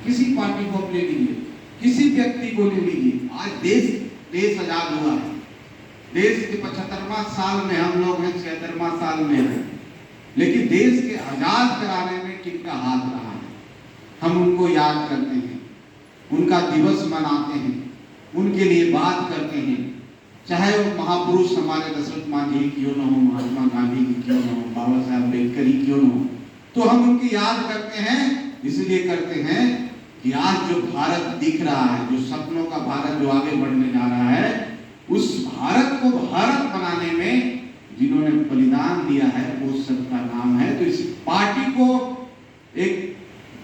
किसी पार्टी को ले लीजिए, किसी व्यक्ति को ले लीजिए। आज देश आजाद हुआ है, देश के 75वां साल में हम लोग हैं, 76वां साल में हैं, लेकिन देश के आजाद कराने में किनका हाथ रहा है? हम उनको याद करते हैं, उनका दिवस मनाते हैं, उनके लिए बात करते हैं, चाहे वो महापुरुष हमारे दशरथ मांझी क्यों न हो, महात्मा गांधी की क्यों न हो, बाबा साहब अम्बेडकर ही क्यों न हो, तो हम उनकी याद करते हैं। इसलिए करते हैं कि आज जो भारत दिख रहा है, जो सपनों का भारत जो आगे बढ़ने जा रहा है, उस भारत को भारत बनाने में जिन्होंने बलिदान दिया है वो सबका नाम है। तो इस पार्टी को एक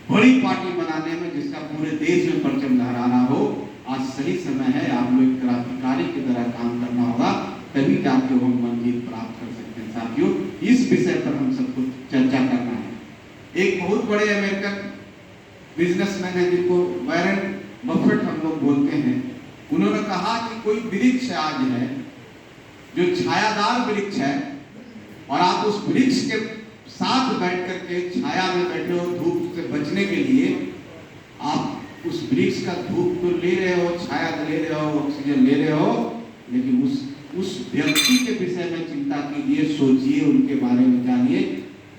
बड़ी पार्टी बनाने में, जिसका पूरे देश में परचम लहराना हो, आज सही समय है। आप लोग एक क्रांतिकारी की तरह काम करना होगा, तभी जाके हम मंजिल प्राप्त कर सकते हैं। साथियों, इस विषय पर हम सबको चर्चा करना है। एक बहुत बड़े अमेरिकन बिजनेसमैन है जिनको वॉरेन बफेट हम लोग बोलते हैं, उन्होंने कहा कि कोई वृक्ष आज है जो छायादार वृक्ष है, और आप उस वृक्ष के साथ बैठ करके छाया में बैठे हो, धूप से बचने के लिए आप उस वृक्ष का धूप तो ले रहे हो, छाया ले रहे हो, ऑक्सीजन ले रहे हो, लेकिन उस व्यक्ति के विषय में चिंता कीजिए, सोचिए, उनके बारे में जानिए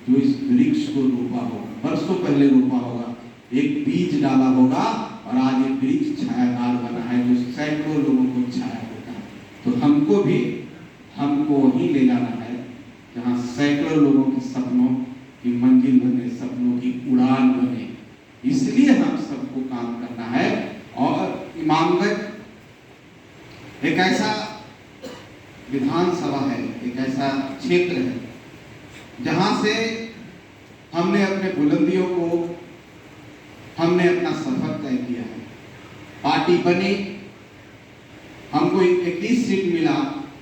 जो इस वृक्ष को रोपा होगा, वर्षों पहले रोपा होगा, एक बीज डाला होगा, और आज एक वृक्ष छायादार बना है जो सैकड़ों लोगों को छाया देता है। तो हमको ही ले जाना है जहाँ सैकड़ों लोगों के सपनों की मंजिल बने, सपनों की उड़ान बने। इसलिए हम सबको काम करना है। और इमामगंज एक ऐसा विधानसभा है, एक ऐसा क्षेत्र है जहां से हमने अपने बुलंदियों को, हमने अपना सफर तय किया है। पार्टी बनी, हमको 21 सीट मिला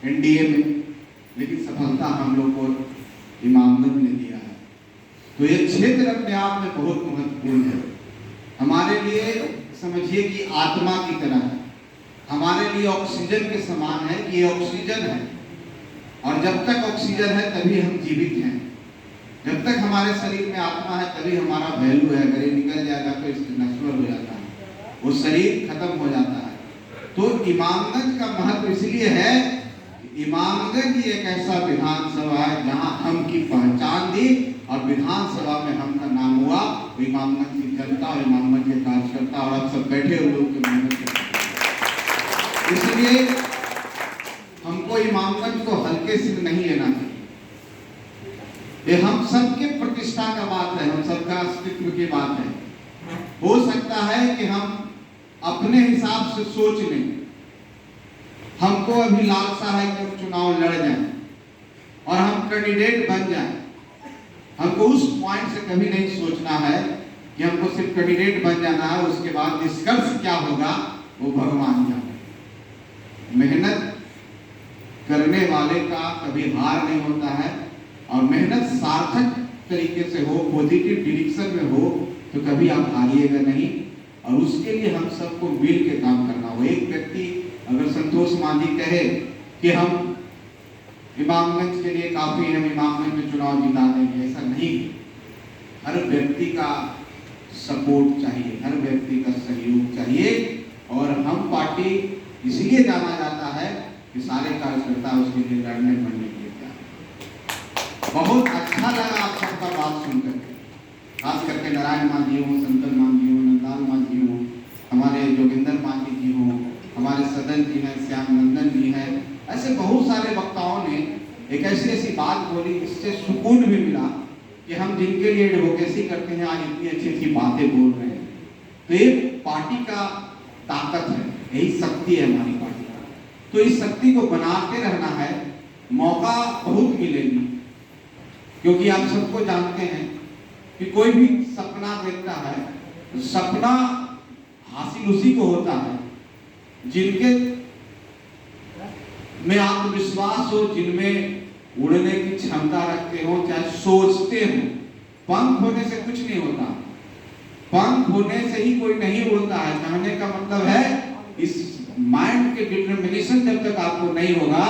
एनडीए में, लेकिन सफलता हम लोग को इमामगंज ने दिया है। तो ये क्षेत्र अपने आप में बहुत महत्वपूर्ण है हमारे लिए। समझिए कि आत्मा की तरह है, हमारे लिए ऑक्सीजन के समान है कि ये ऑक्सीजन है, और जब तक ऑक्सीजन है तभी हम जीवित हैं। जब तक हमारे शरीर में आत्मा है तभी हमारा वैल्यू है। अगर ये निकल जाएगा तो इससे नश्वर हो जाता है, वो शरीर खत्म हो जाता है। तो इमामगंज का महत्व इसलिए है, इमामगंज एक ऐसा विधानसभा है जहां हम की पहचान दी, और विधानसभा में हम का नाम हुआ तो इमामगंज की जनता और इमामगंज के कार्यकर्ता और आप सब बैठे हुए लोग के मेहनत करते। इसलिए हमको इमामगंज को हल्के से नहीं लेना चाहिए। ये हम सबके प्रतिष्ठा का बात है, हम सबका अस्तित्व की बात है। हो सकता है कि हम अपने हिसाब से सोच लें, हमको अभी लालसा है कि हम चुनाव लड़ जाएं और हम कैंडिडेट बन जाएं। हमको उस पॉइंट से कभी नहीं सोचना है कि हमको सिर्फ कैंडिडेट बन जाना है, उसके बाद निष्कर्ष क्या होगा वो भगवान जाने। मेहनत करने वाले का कभी हार नहीं होता है, और मेहनत सार्थक तरीके से हो, पॉजिटिव डायरेक्शन में हो, तो कभी आप हारिएगा नहीं। और उसके लिए हम सबको मिल के काम करना हो। एक व्यक्ति अगर संतोष मांझी कहे कि हम इमामगंज के लिए काफी है, हम इमामगंज में चुनाव जिता देंगे, ऐसा नहीं। हर व्यक्ति का सपोर्ट चाहिए, हर व्यक्ति का सहयोग चाहिए। और हम पार्टी इसलिए जाना जाता है कि सारे कार्यकर्ता उसके लिए लड़ने बढ़ने के लिए तैयार। बहुत अच्छा लगा आप सबका बात सुनकर, खास करके नारायण मांझी हो, शंकर मांझी हो, नंदाल मांझी हो, हमारे जोगिंदर मांझी जी हो, हमारे सदन जी हैं, श्याम नंदन जी हैं, ऐसे बहुत सारे वक्ताओं ने एक ऐसी बात बोली जिससे सुकून भी मिला कि हम जिनके लिए एडवोकेसी करते हैं आज इतनी अच्छी बातें बोल रहे हैं। तो ये पार्टी का ताकत है, यही शक्ति है हमारी पार्टी का। तो इस शक्ति को बनाते रहना है। मौका बहुत मिलेगी, क्योंकि आप सबको जानते हैं कि कोई भी सपना देखता है तो सपना हासिल उसी को होता है जिनके में आत्मविश्वास हो, जिनमें उड़ने की क्षमता रखते हो, चाहे सोचते हो। पंख होने से कुछ नहीं होता, पंख होने से ही कोई नहीं उड़ता है। कहने का मतलब है इस माइंड के डिटर्मिनेशन जब तक आपको नहीं होगा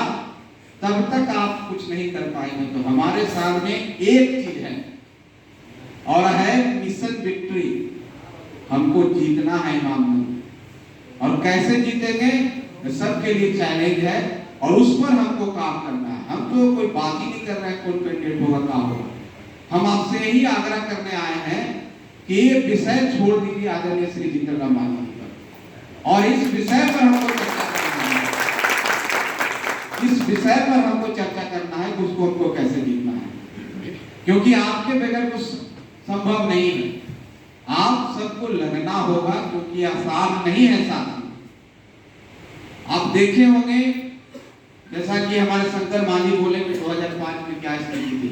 तब तक आप कुछ नहीं कर पाएंगे। तो हमारे सामने एक चीज है और है मिशन विक्ट्री। हमको जीतना है इमामगंज। और कैसे जीतेंगे, सबके लिए चैलेंज है और उस पर हमको काम करना है। हम तो कोई बात ही नहीं कर रहे हैं कौन कैंडिडेट होगा क्या होगा। हम आपसे यही आग्रह करने आए हैं कि ये विषय छोड़ दीजिए आदरणीय श्री जीतन राम मांझी पर, और इस विषय पर हमको चर्चा करना है। इस विषय पर हमको चर्चा करना है कि उसको हमको कैसे जीतना है, क्योंकि आपके बगैर कुछ संभव नहीं है। आप सबको लगना होगा, क्योंकि आसान नहीं है साथी। आप देखे होंगे जैसा कि हमारे शंकर मांझी बोले कि 2005 में क्या स्थिति थी।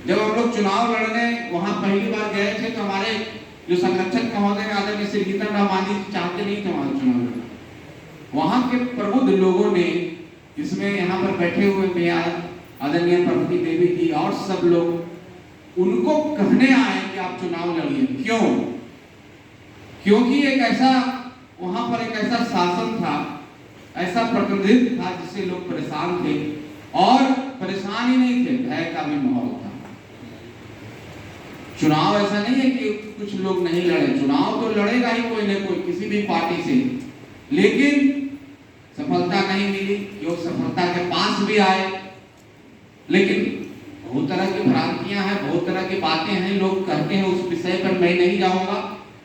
जब हम लोग चुनाव लड़ने वहां पहली बार गए थे तो हमारे जो संरक्षक महोदय आदरणीय श्री जीतन राम मांझी चाहते नहीं थे वहां चुनाव लड़ना। वहां के प्रबुद्ध लोगों ने, इसमें यहाँ पर बैठे हुए भैया आदरणीय प्रगति देवी जी और सब लोग उनको कहने आए कि आप चुनाव लड़िए। क्यों? क्योंकि एक ऐसा वहां पर एक ऐसा शासन था, ऐसा प्रतिनिधित्व था जिससे लोग परेशान थे, और परेशान ही नहीं थे, भय का भी माहौल था। चुनाव ऐसा नहीं है कि कुछ लोग नहीं लड़े, चुनाव तो लड़ेगा ही कोई न कोई किसी भी पार्टी से, लेकिन सफलता नहीं मिली। जो सफलता के पास भी आए, लेकिन बहुत तरह की भ्रांतियां हैं, बहुत तरह की बातें हैं, लोग कहते हैं। उस विषय पर मैं नहीं जाऊंगा,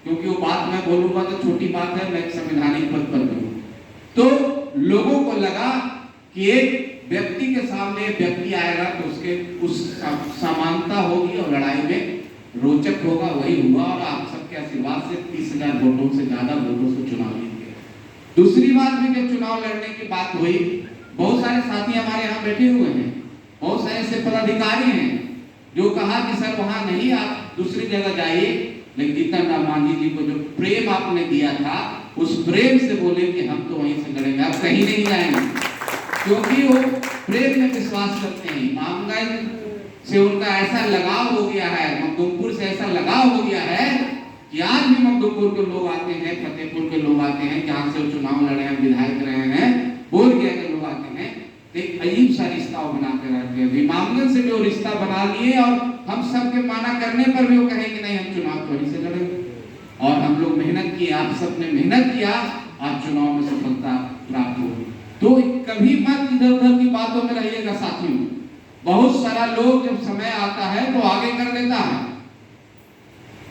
क्योंकि वो बात मैं बोलूंगा तो छोटी बात है, मैं एक संवैधानिक पद पर हूं। तो लोगों को लगा कि एक व्यक्ति के सामने व्यक्ति आएगा तो उसके उस समानता होगी और लड़ाई में रोचक होगा, वही हुआ। और आप सबके आशीर्वाद से 30,000 वोटों से ज्यादा वोटों से चुनाव जीत गए। दूसरी बात भी, जब चुनाव लड़ने की बात हुई, बहुत सारे साथी हमारे यहाँ बैठे हुए हैं, बहुत सारे ऐसे पदाधिकारी हैं जो कहा कि सर वहां नहीं, आप दूसरी जगह जाइए। लेकिन जीतन राम मांझी जी को जो प्रेम आपने दिया था, उस प्रेम से बोले कि हम तो वहीं से लड़ेंगे, आप कहीं नहीं जाएंगे, क्योंकि वो प्रेम में विश्वास करते हैं। इमामगंज से उनका ऐसा लगाव हो गया है, मखदूमपुर से ऐसा लगाव हो गया है कि आज भी मखदूमपुर के लोग आते हैं, फतेहपुर के लोग आते हैं, जहाँ से चुनाव लड़े हैं, विधायक रहे हैं, बोध गया के लोग आते हैं, एक अजीब सा रिश्ता बनाते रहते हैं। इमामगंज से जो रिश्ता बना लिए, और हम सबके माना करने पर भी वो कहे कि नहीं, हम चुनाव तो वहीं से लड़ेंगे। और हम लोग मेहनत की, आप सबने मेहनत किया, आज चुनाव में सफलता प्राप्त हुई। तो कभी मत इधर उधर की बातों में रहिएगा साथियों। बहुत सारा लोग जब समय आता है तो आगे कर देता है,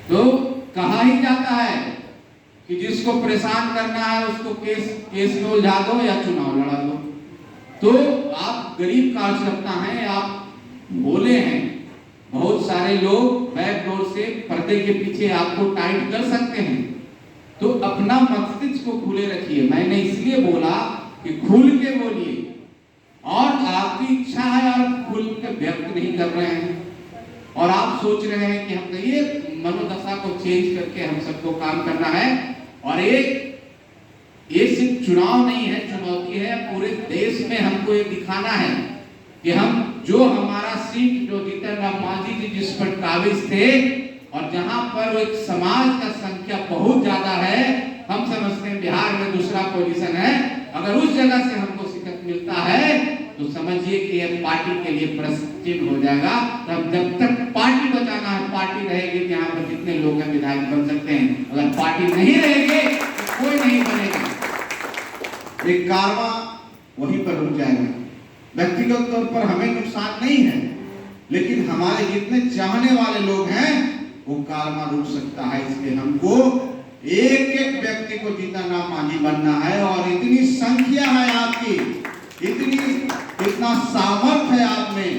तो कहा ही जाता है कि जिसको परेशान करना है उसको केस में उलझा दो या चुनाव लड़ा दो। तो आप गरीब कार्यकर्ता हैं, आप भोले हैं। बहुत सारे लोग बैक डोर से पर्दे के पीछे आपको टाइट कर सकते हैं, तो अपना मस्तिष्क को खुले रखिए। मैंने इसलिए बोला कि खुल के बोलिए, और आपकी इच्छा है, आप खुल के व्यक्त नहीं कर रहे हैं, और आप सोच रहे हैं कि हम ये मनोदशा को चेंज करके हम सबको काम करना है। और ये सिर्फ चुनाव नहीं है, चुनौती है पूरे देश में। हमको ये दिखाना है कि हम जो हमारा सीट जो जीतन राम मांझी जी जिस पर काबिज थे, और जहां पर एक समाज का संख्या बहुत ज्यादा है, हम समझते हैं बिहार में दूसरा पोजीशन है, अगर उस जगह से हमको शिकस्त मिलता है तो समझिए कि यह पार्टी के लिए प्रश्न चिन्ह हो जाएगा। तब जब तक पार्टी बचाना है, पार्टी रहेगी, यहाँ पर जितने लोग हैं विधायक बन सकते हैं। अगर पार्टी नहीं रहेगी तो कोई नहीं बनेगा, एक कारवा वहीं पर रुक जाएगा। व्यक्तिगत तौर पर हमें नुकसान नहीं है, लेकिन हमारे जितने चाहने वाले लोग हैं वो कारवा रुक सकता है। इसलिए हमको एक एक व्यक्ति को जीतन राम मांझी बनना है। और इतनी संख्या है आपकी, इतना सामर्थ्य है आप में,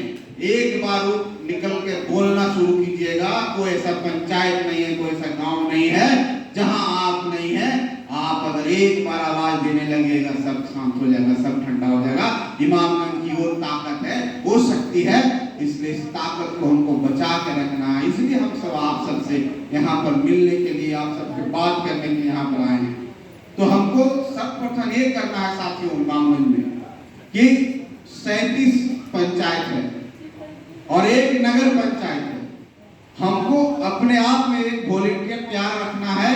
एक बार निकल के बोलना शुरू कीजिएगा। कोई ऐसा पंचायत नहीं है, कोई ऐसा गांव नहीं है जहां आप नहीं है। आप अगर एक बार आवाज देने लगेगा, सब शांत हो जाएगा, सब ठंडा हो जाएगा। इमामगंज की वो ताकत है, वो शक्ति है, इसलिए इस ताकत को हमको बचा के रखना है। इसलिए हम सब आप सबसे यहाँ पर मिलने के लिए, आप सबसे बात करने के लिए यहाँ पर आए हैं। तो हमको सर्वप्रथम ये करना है साथियों, इमामगंज में कि 37 पंचायत है और एक नगर पंचायत है। हमको अपने आप में एक वॉलंटियर तैयार रखना है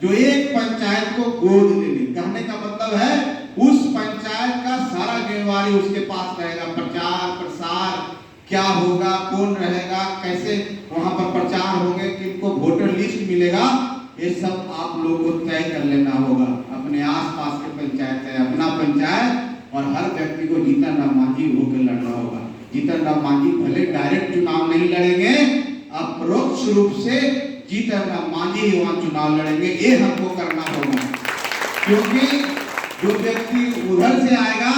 जो एक पंचायत को गोद ले ले। कहने का मतलब है उस पंचायत का सारा जिम्मेवारी उसके पास रहेगा। प्रचार प्रसार क्या होगा, कौन रहेगा, कैसे वहां पर प्रचार होंगे, किनको वोटर लिस्ट मिलेगा, ये सब आप लोगों को तय कर लेना होगा। अपने आसपास के पंचायत है, अपना पंचायत, और हर व्यक्ति को जीतन राम मांझी होकर लड़ना होगा। जीतन राम मांझी भले डायरेक्ट चुनाव नहीं लड़ेंगे, अपरोक्ष रूप से जीतन राम मांझी ही वहां चुनाव लड़ेंगे। ये हमको करना होगा, क्योंकि जो व्यक्ति उधर से आएगा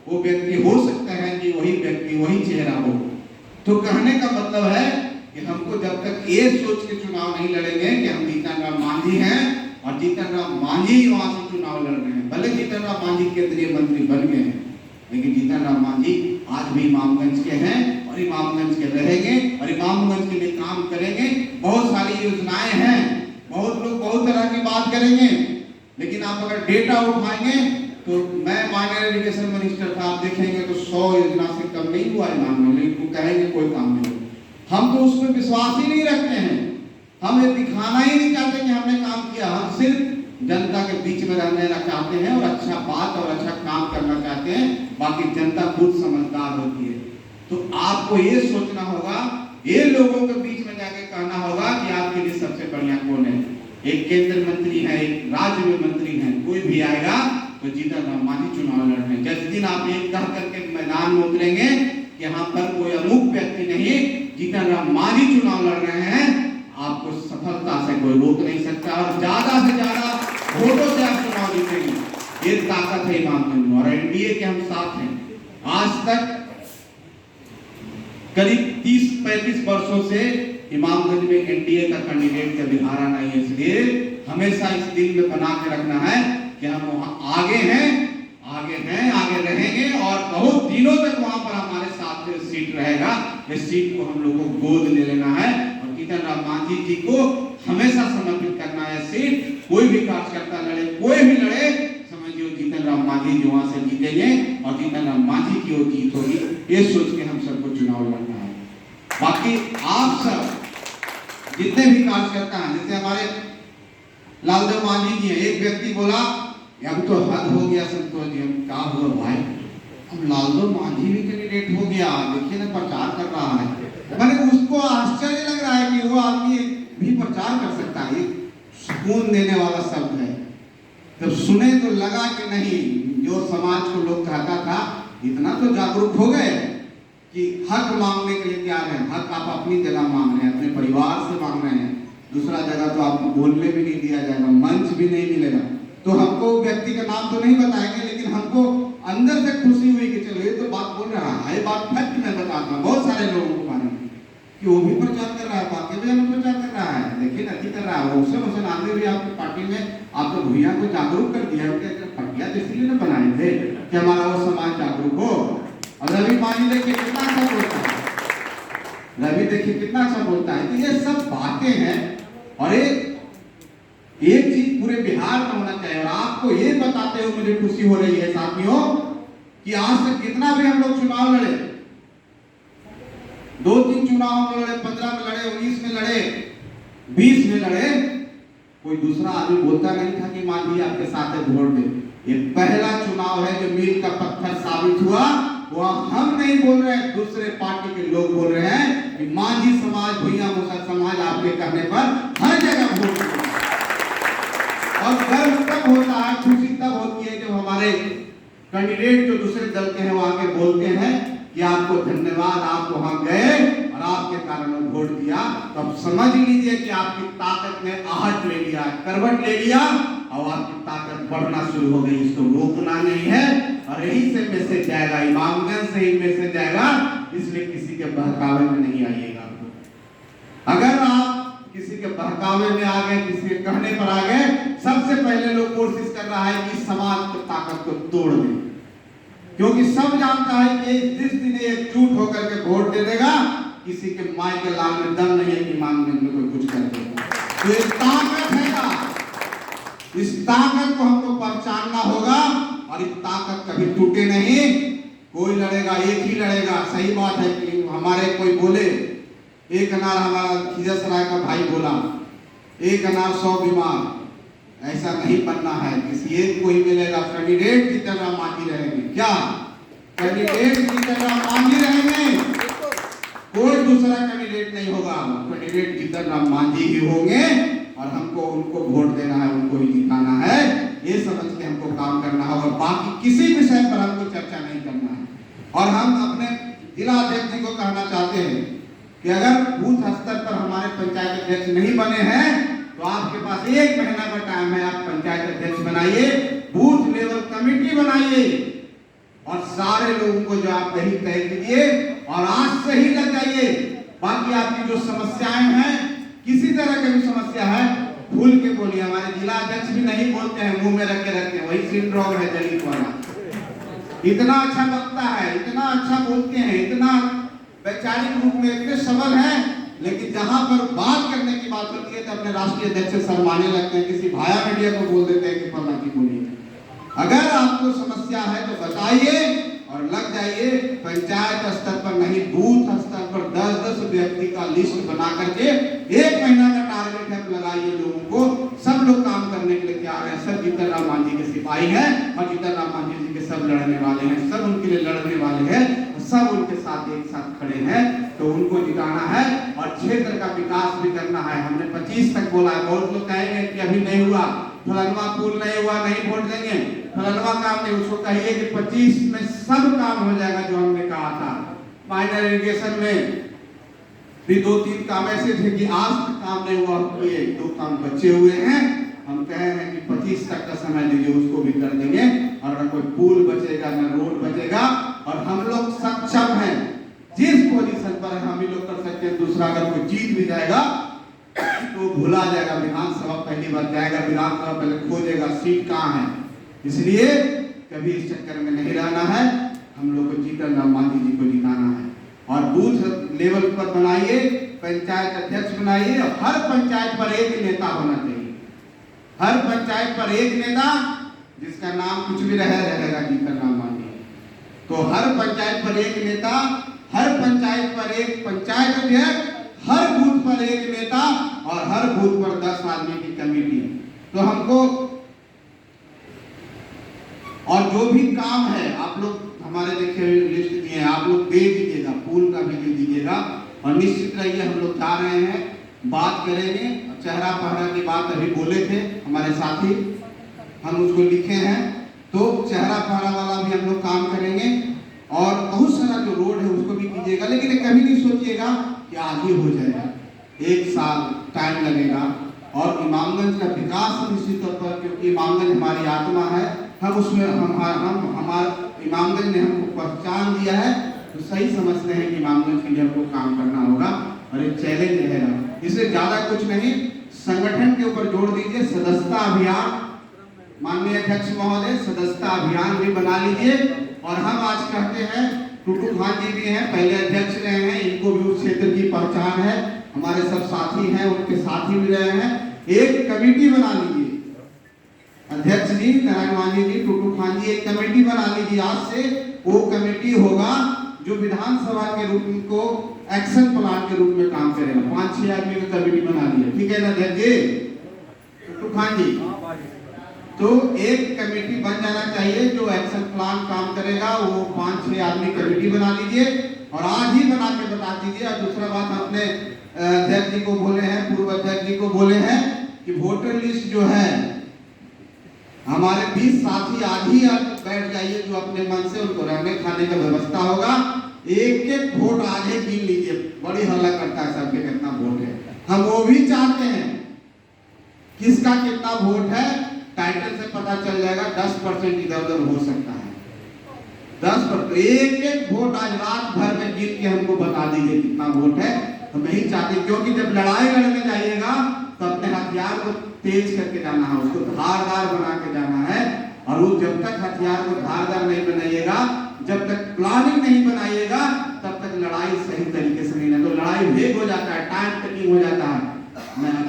वो व्यक्ति हो सकता है कि वही व्यक्ति वही चेहरा हो। तो कहने का मतलब है कि हमको जब तक ये सोच के चुनाव नहीं लड़ेंगे कि हम जीतन राम मांझी हैं और जीतन राम मांझी ही वहां से चुनाव लड़ रहे हैं, भले जीतन राम मांझी केंद्रीय मंत्री बन गए हैं, लेकिन जीतन राम मांझी आज भी इमामगंज के हैं और इमामगंज के रहेंगे और इमामगंज के लिए काम करेंगे। बहुत सारी योजनाएं हैं, बहुत लोग बहुत तरह की बात करेंगे, लेकिन आप अगर डेटा उठाएंगे तो मैं माइनर एजुकेशन मिनिस्टर था, आप देखेंगे तो 100 योजना से कम नहीं हुआ इमामगंज, लेकिन कहेंगे कोई काम नहीं। हम तो उसमें विश्वास ही नहीं रखते हैं, हम ये दिखाना ही नहीं चाहते कि हमने काम किया। हम सिर्फ जनता के बीच में रहना चाहते हैं और अच्छा बात और अच्छा काम करना चाहते हैं, बाकी जनता खुद समझदार होती है। तो आपको ये सोचना होगा, ये लोगों के बीच में जाके कहना होगा कि आपके लिए सबसे बढ़िया कौन है। एक केंद्र मंत्री है, एक राज्य में मंत्री है, कोई भी आएगा तो जीतन राम मांझी चुनाव लड़ रहे हैं। जिस दिन आप एक कह करके मैदान में उतरेंगे कि यहाँ पर कोई अमुक व्यक्ति नहीं, जीतन राम मांझी चुनाव लड़ रहे हैं, आपको सफलता से कोई रोक नहीं सकता और ज्यादा से ज्यादा वोटों से आप चुनाव जीतेंगे। ये ताकत है इमामगंज में और एनडीए के हम साथ हैं। आज तक करीब 30-35 वर्षों से इमामगंज में एनडीए का कैंडिडेट कभी हारा नहीं है, इसलिए हमेशा इस दिल में बना के रखना है कि हम वहां आगे हैं, आगे रहेंगे और बहुत दिनों तक वहां पर हमारे साथ सीट रहेगा। इस सीट को हम लोगों को गोद ले लेना है और जीतन राम मांझी जी को हमेशा समर्पित करना है सीट। कोई भी कार्यकर्ता लड़े, कोई भी लड़े, समझिए जीतन राम मांझी जी वहां से जीतेंगे और जीतन राम मांझी की वो जीत होगी। ये सोच के हम सबको चुनाव लड़ना है। बाकी आप सब जितने भी कार्यकर्ता हैं, जैसे हमारे लालदेव मांझी जी हैं, एक व्यक्ति बोला अब तो हद हो गया संतोष जी, हम क्या हुआ भाई, अब लालदेव मांझी भी कैंडिडेट हो गया, देखिए ना प्रचार कर रहा है। मैंने उसको आश्चर्य लग रहा है कि वो आदमी भी प्रचार कर सकता है। सुकून देने वाला शब्द है। जब सुने तो लगा कि नहीं, जो समाज को लोग कहता था, इतना तो जागरूक हो गए कि हक मांगने के लिए तैयार है। हक आप अपनी जगह मांग रहे हैं, अपने परिवार से मांग रहे हैं, दूसरा जगह तो आपको बोलने भी नहीं दिया जाएगा, मंच भी नहीं मिलेगा। तो हमको व्यक्ति का नाम तो नहीं बताएंगे, लेकिन हमको अंदर से खुशी हुई कि चलो ये तो बात बोल रहा है, ये बात फैक्ट में बताता हूँ बहुत सारे लोगों को मालूम कि वो भी प्रचार कर रहा है, बाकी भी हम प्रचार कर रहा है, देखिए नहीं कर रहा है। उससे आगे भी आपकी पार्टी में आपके भैया को जागरूक कर दिया, पार्टियां तो इसलिए ना बनाए थे कि हमारा वो समाज जागरूक हो। और रवि मांझी देखिए कितना अच्छा बोलता है, रवि देखिए कितना अच्छा बोलता है। तो ये सब बातें हैं और एक चीज पूरे बिहार में होना चाहिए। और आपको ये बताते हुए मुझे खुशी हो रही है साथियों कि आज तक जितना भी हम लोग चुनाव लड़े, 2-3 चुनाव में लड़े, 15 में लड़े, 19 में लड़े, 20 में लड़े, कोई दूसरा आदमी बोलता नहीं था कि मांझी आपके साथ है वोट दे। ये पहला चुनाव है जो मील का पत्थर साबित हुआ। वह हम नहीं बोल रहे हैं, दूसरे पार्टी के लोग बोल रहे हैं कि मांझी समाज, भैया मुसा समाज आपके कहने पर हर जगह वोट देगा। और गर्व तब होता है, खुशी तब होती है जब हमारे कैंडिडेट जो दूसरे दल के हैं वो आके बोलते हैं कि आपको धन्यवाद, आप वहां गए और आपके कारण वोट दिया। तो अब समझ लीजिए कि आपकी ताकत ने आहट ले लिया, करवट ले लिया और आपकी ताकत बढ़ना शुरू हो गई। इसको रोकना नहीं है और यही से मैसेज जाएगा, इमामगंज से ही मैसेज जाएगा, इसलिए किसी के बहकावे में नहीं आइएगा। अगर आप किसी के बहकावे में आ गए, किसी के कहने पर आ गए, सबसे पहले लोग कोशिश कर रहा है कि समाज की ताकत को तोड़ दें, क्योंकि सब जानता है कि जिस दिन एकजुट होकर के वोट दे देगा, किसी के माई के लाल में दम नहीं है कि इमामगंज में कोई कुछ कर देगा। तो ये ताकत है ना, इस ताकत को हमको पहचानना होगा और इस ताकत कभी टूटे नहीं। कोई लड़ेगा, एक ही लड़ेगा। सही बात है कि हमारे कोई बोले, एक अनार, हमारा खिजसराय का भाई बोला, एक अनार 100 बीमार। ऐसा नहीं बनना है, किसी एक को ही मिलेगा। कैंडिडेट जीतन राम मांझी रहेंगे। क्या कैंडिडेट जीतन राम मांझी रहेंगे? कोई दूसरा कैंडिडेट नहीं होगा, कैंडिडेट जीतन राम मांझी ही होंगे। और हमको उनको वोट देना है, उनको ही जिताना है, ये समझ के हमको काम करना है और बाकी किसी विषय पर हमको चर्चा नहीं करना है। और हम अपने जिला अध्यक्ष जी को कहना चाहते हैं कि अगर बूथ स्तर पर हमारे पंचायत अध्यक्ष नहीं बने हैं तो आपके पास 1 महीना का टाइम है, आप पंचायत अध्यक्ष बनाइए, बूथ लेवल कमेटी बनाइए और सारे लोगों को जो आप कहीं तय कीजिए और आज से ही लग जाइए। बाकी आपकी जो समस्याएं हैं, किसी तरह की भी समस्या है, भूल के बोलिए। हमारे जिला अध्यक्ष भी नहीं बोलते हैं, मुंह में रख के रखते हैं, वही सिंड्रोम है दलित वाला। इतना अच्छा वक्ता है, इतना अच्छा बोलते हैं, इतना वैचारिक रूप में इतने सबल हैं, लेकिन जहां पर बात करने की बात होती है तो अपने राष्ट्रीय अध्यक्ष से शर्माने लगते हैं, किसी भाया मीडिया को बोल देते हैं कि फला की बोलिए। अगर आपको समस्या है तो बताइए और लग जाइए। पंचायत स्तर पर नहीं, बूथ स्तर पर 10-10 व्यक्ति का लिस्ट बना करके 1 महीना का टारगेट है, लगाइए लोगों को। सब लोग काम करने के लिए तैयार हैं। सब जीतन राम मांझी के सिपाही हैं और जीतन राम मांझी जी के सब लड़ने वाले हैं, सब उनके लिए लड़ने वाले हैं, सब उनके साथ एक साथ खड़े हैं। तो उनको जिताना है और क्षेत्र का विकास भी करना है। हमने 25 तक बोला है। बहुत लोग कहेंगे कि अभी नहीं हुआ, फलनवा पुल नहीं हुआ, नहीं वोट देंगे, फलनवा काम नहीं। उसको कहिए कि 25 में सब काम हो जाएगा जो हमने कहा था। माइनर इरिगेशन में भी 2-3 काम ऐसे थे कि आज तक काम नहीं हुआ, 1-2 काम बचे हुए हैं। हम कह रहे हैं कि 25 तक का समय दीजिए, उसको भी कर देंगे। और न कोई पुल बचेगा, न रोड बचेगा। और हम लोग सक्षम हैं, जिस पोजीशन पर हम ही लोग कर सकते हैं। दूसरा अगर कोई जीत भी जाएगा तो भूला जाएगा, विधानसभा पहली बार जाएगा, विधानसभा पहले खोजेगा सीट कहाँ है। इसलिए कभी इस चक्कर में नहीं रहना है। हम लोग को जीतन राम मांझी जी को जिताना है और बूथ लेवल पर बनाइए, पंचायत अध्यक्ष बनाइए और हर पंचायत पर एक नेता होना चाहिए। हर पंचायत पर एक नेता जिसका नाम कुछ भी रहेगा जीतन राम मांझी। तो हर पंचायत पर एक नेता, हर पंचायत पर एक पंचायत अध्यक्ष, हर बूथ पर एक नेता और हर बूथ पर 10 आदमी की कमेटी। तो हमको और जो भी काम है आप लोग हमारे देखे लिस्ट दिए हैं, आप लोग दे दीजिएगा, पुल का भी दे दीजिएगा। और निश्चित रहिए हम लोग जा रहे हैं, बात करेंगे। चेहरा पहरा की बात अभी बोले थे हमारे साथी, हम उसको लिखे हैं, तो चेहरा पहरा वाला भी हम लोग काम करेंगे। और बहुत सारा जो रोड है उसको भी कीजिएगा, लेकिन कभी नहीं सोचिएगा कि आज ही हो जाएगा, 1 साल टाइम लगेगा। और इमामगंज का विकास निश्चित तौर पर, क्योंकि इमामगंज हमारी आत्मा है, हम उसमें हमारे इमामगंज ने हमको पहचान दिया है, तो सही समझते हैं कि इमामगंज के लिए हमको काम करना होगा और एक चैलेंज रहेगा। इससे ज्यादा कुछ नहीं, संगठन के ऊपर जोड़ दीजिए। सदस्यता अभियान, माननीय अध्यक्ष महोदय, सदस्यता अभियान भी बना लीजिए। और हम आज कहते हैं, टुटू खान जी भी हैं, पहले अध्यक्ष रहे हैं, इनको भी उस क्षेत्र की पहचान है, हमारे सब साथी हैं, उनके साथी भी रहे हैं। एक कमेटी बना लीजिए, अध्यक्ष जी नारायण मांझी जी, टुटू खान जी, एक कमेटी बना लीजिए। आज से वो कमेटी होगा जो विधानसभा के रूप में को एक्शन प्लान के रूप में काम करेगा। 5-6 आदमी की कमेटी बना ली है, ठीक है ना अध्यक्ष जी, टुटू खान जी? तो एक कमेटी बन जाना चाहिए जो एक्शन प्लान काम करेगा। वो 5-6 आदमी कमेटी बना लीजिए और आज ही बना के बता दीजिए। और दूसरा बात, अपने अध्यक्ष जी को बोले हैं, पूर्व अध्यक्ष जी को बोले हैं कि वोटर लिस्ट जो है हमारे 20 साथी आज ही बैठ जाइए, जो अपने मन से उनको रहने खाने का व्यवस्था होगा। एक वोट आज ही गिन लीजिए, बड़ी हल्ला करता है सबके कितना वोट है। हम वो भी चाहते हैं किसका कितना वोट है, टाइटल से पता चल जाएगा। 10% इधर उधर हो सकता है, 10%। एक वोट आज रात भर में गिन के हमको बता दीजिए कितना वोट है। हम नहीं चाहते, क्योंकि जब लड़ाई लड़ने जाइएगा तो अपने हथियार को तेज करके जाना है, उसको धारदार बना के जाना है। और वो जब तक हथियार को धारदार नहीं बनाइएगा, जब तक प्लानिंग नहीं बनाइएगा, तब तक लड़ाई सही तरीके से नहीं है। तो लड़ाई वेग हो जाता है, टाइम टेकिंग हो जाता है।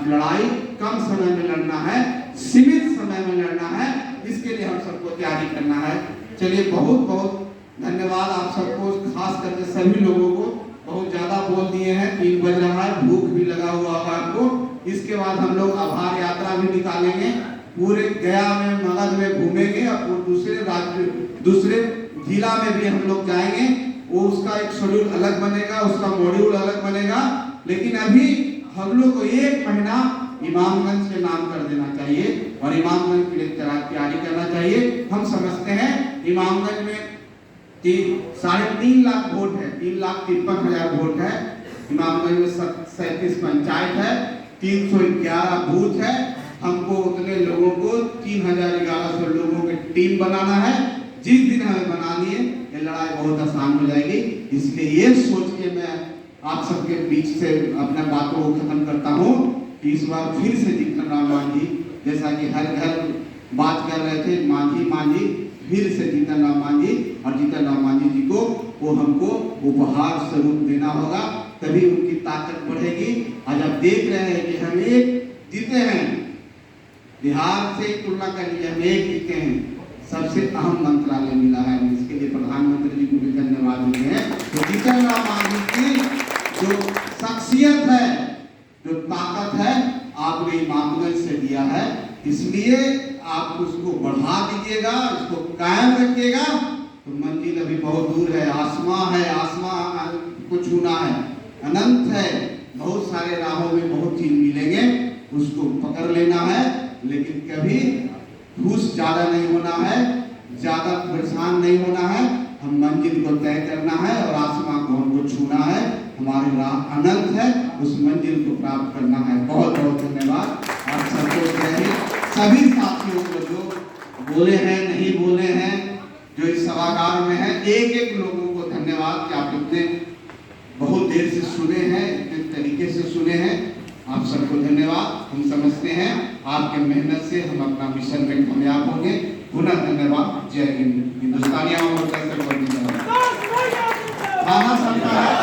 लड़ाई कम समय में लड़ना है, सीमित समय में लड़ना है, इसके लिए हम सबको तैयारी करना है। चलिए, बहुत बहुत धन्यवाद आप सबको, खास करके सभी लोगों को। बहुत ज्यादा बोल दिए हैं, 3 बज रहा है, भूख भी लगा हुआ होगा आपको। इसके बाद हम लोग आभार यात्रा भी निकालेंगे, पूरे गया में, मगध में घूमेंगे और दूसरे राज्य, दूसरे जिला में भी हम लोग जाएंगे। वो उसका एक शेड्यूल अलग बनेगा, उसका मॉड्यूल अलग बनेगा। लेकिन अभी हम लोग को 1 महीना इमामगंज के नाम कर देना चाहिए और इमामगंज के लिए तैयारी करना चाहिए। हम समझते हैं इमामगंज में 3.5 लाख वोट है, 3,53,000 वोट है। इमामगंज में 37 पंचायत है, 311 बूथ है। हमको उतने लोगों को 3,1100 लोगों की टीम बनाना है। जिस दिन हमें बनानी है ये लड़ाई बहुत आसान हो जाएगी। इसलिए ये सोच के मैं आप सबके बीच से अपने बातों को खत्म करता हूँ कि इस बार फिर से जीतन राम मांझी, जैसा कि हर घर बात कर रहे थे मांझी मांझी, फिर से जीतन राम मांझी और जीतन राम मांझी जी को वो हमको उपहार स्वरूप देना होगा, तभी उनकी ताकत बढ़ेगी। आज आप देख रहे हैं कि हम एक जीते हैं, बिहार से तुलना कर लीजिए हम एक जीते हैं। सबसे अहम मंत्रालय मिला है, इसके लिए प्रधानमंत्री जी को भी धन्यवाद देते हैं। तो जीतन राम मांझी की जो शख्सियत है, जो ताकत है, आपने इमामगंज से दिया है, इसलिए आप उसको बढ़ा दीजिएगा, इसको कायम रखिएगा। तो मंजिल अभी बहुत दूर है, आसमां को छूना है, अनंत है। बहुत सारे राहों में बहुत चीज मिलेंगे, उसको पकड़ लेना है, लेकिन कभी घूस ज्यादा नहीं होना है, ज्यादा परेशान नहीं होना है। हम मंजिल को तय करना है और आसमां को हमको छूना है। हमारी राह अनंत है, उस मंजिल को प्राप्त करना है। बहुत बहुत धन्यवाद आप सबको, सभी साथियों को जो बोले हैं नहीं बोले हैं, जो इस सभागार में है, एक एक लोगों को धन्यवाद कि आप इतने बहुत देर से सुने हैं, इतने तरीके से सुने हैं। आप सबको धन्यवाद। हम समझते हैं आपके मेहनत से हम अपना मिशन में कामयाब होंगे। पुनः धन्यवाद। जय हिंद। हिंदुस्तानी आवाम मोर्चा से खाना चलता है।